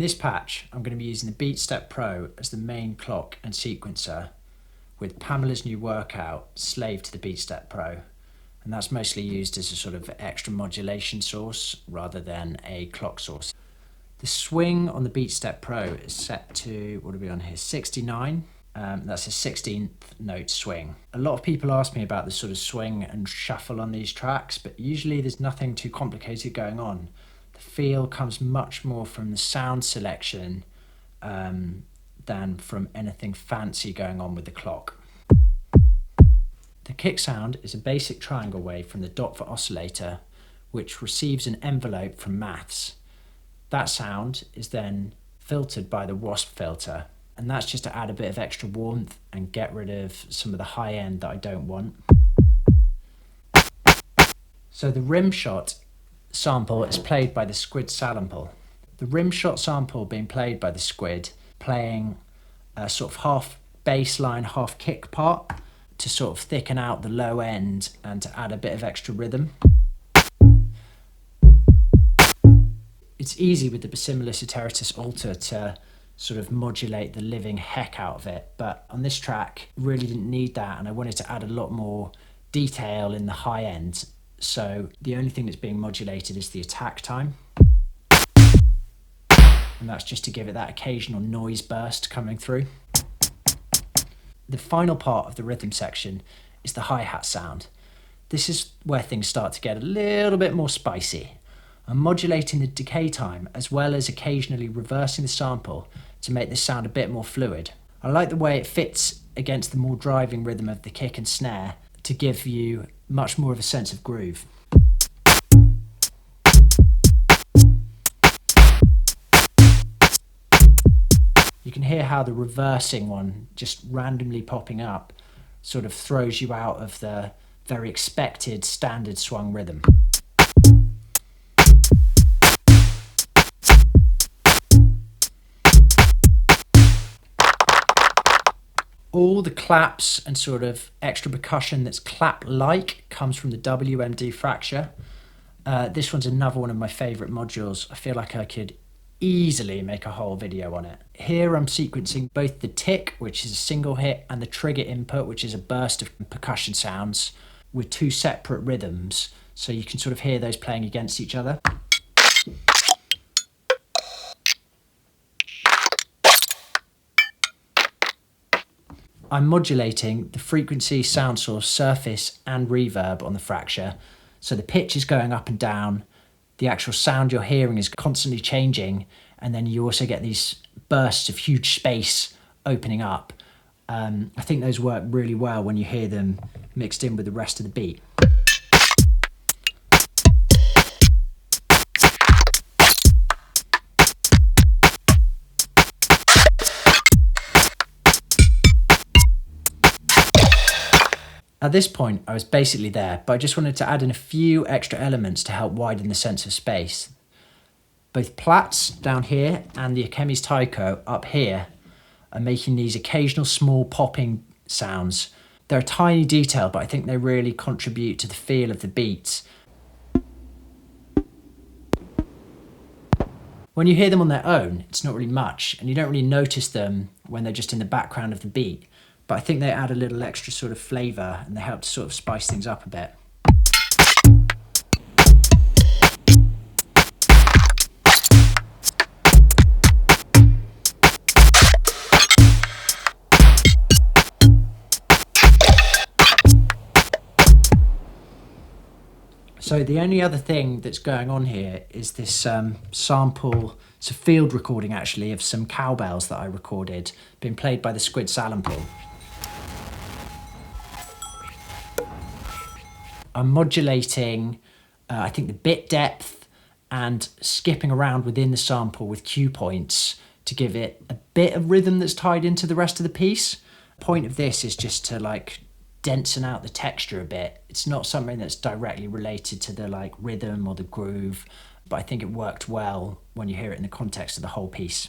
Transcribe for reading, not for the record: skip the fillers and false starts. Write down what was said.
this patch, I'm going to be using the BeatStep Pro as the main clock and sequencer, with Pamela's new workout slave to the BeatStep Pro. And that's mostly used as a sort of extra modulation source rather than a clock source. The swing on the BeatStep Pro is set to, what are we on here, 69. That's a 16th note swing. A lot of people ask me about the sort of swing and shuffle on these tracks, but usually there's nothing too complicated going on. The feel comes much more from the sound selection than from anything fancy going on with the clock. The kick sound is a basic triangle wave from the dot for oscillator, which receives an envelope from maths. That sound is then filtered by the wasp filter, and that's just to add a bit of extra warmth and get rid of some of the high end that I don't want. So the rim shot sample is played by the squid sample. The rim shot sample being played by the squid, playing a sort of half bass line, half kick part to sort of thicken out the low end and to add a bit of extra rhythm. It's easy with the Basimilus Iteratus Alter to sort of modulate the living heck out of it, but on this track really didn't need that, and I wanted to add a lot more detail in the high end, so the only thing that's being modulated is the attack time, and that's just to give it that occasional noise burst coming through. The final part of the rhythm section is the hi-hat sound. This is where things start to get a little bit more spicy. I'm modulating the decay time as well as occasionally reversing the sample to make this sound a bit more fluid. I like the way it fits against the more driving rhythm of the kick and snare to give you much more of a sense of groove. You can hear how the reversing one, just randomly popping up, sort of throws you out of the very expected standard swung rhythm. All the claps and sort of extra percussion that's clap-like comes from the WMD fracture. This one's another one of my favourite modules. I feel like I could easily make a whole video on it. Here I'm sequencing both the tick, which is a single hit, and the trigger input, which is a burst of percussion sounds with two separate rhythms, so you can sort of hear those playing against each other. I'm modulating the frequency, sound source, surface and reverb on the fracture, so the pitch is going up and down, the actual sound you're hearing is constantly changing, and then you also get these bursts of huge space opening up. I think those work really well when you hear them mixed in with the rest of the beat. At this point, I was basically there, but I just wanted to add in a few extra elements to help widen the sense of space. Both Platts down here and the Akemi's Taiko up here are making these occasional small popping sounds. They're a tiny detail, but I think they really contribute to the feel of the beats. When you hear them on their own, it's not really much, and you don't really notice them when they're just in the background of the beat. But I think they add a little extra sort of flavour and they help to sort of spice things up a bit. So the only other thing that's going on here is this sample, it's a field recording actually of some cowbells that I recorded, being played by the squid sample. I'm modulating, I think, the bit depth and skipping around within the sample with cue points to give it a bit of rhythm that's tied into the rest of the piece. The point of this is just to like densen out the texture a bit. It's not something that's directly related to the like rhythm or the groove, but I think it worked well when you hear it in the context of the whole piece.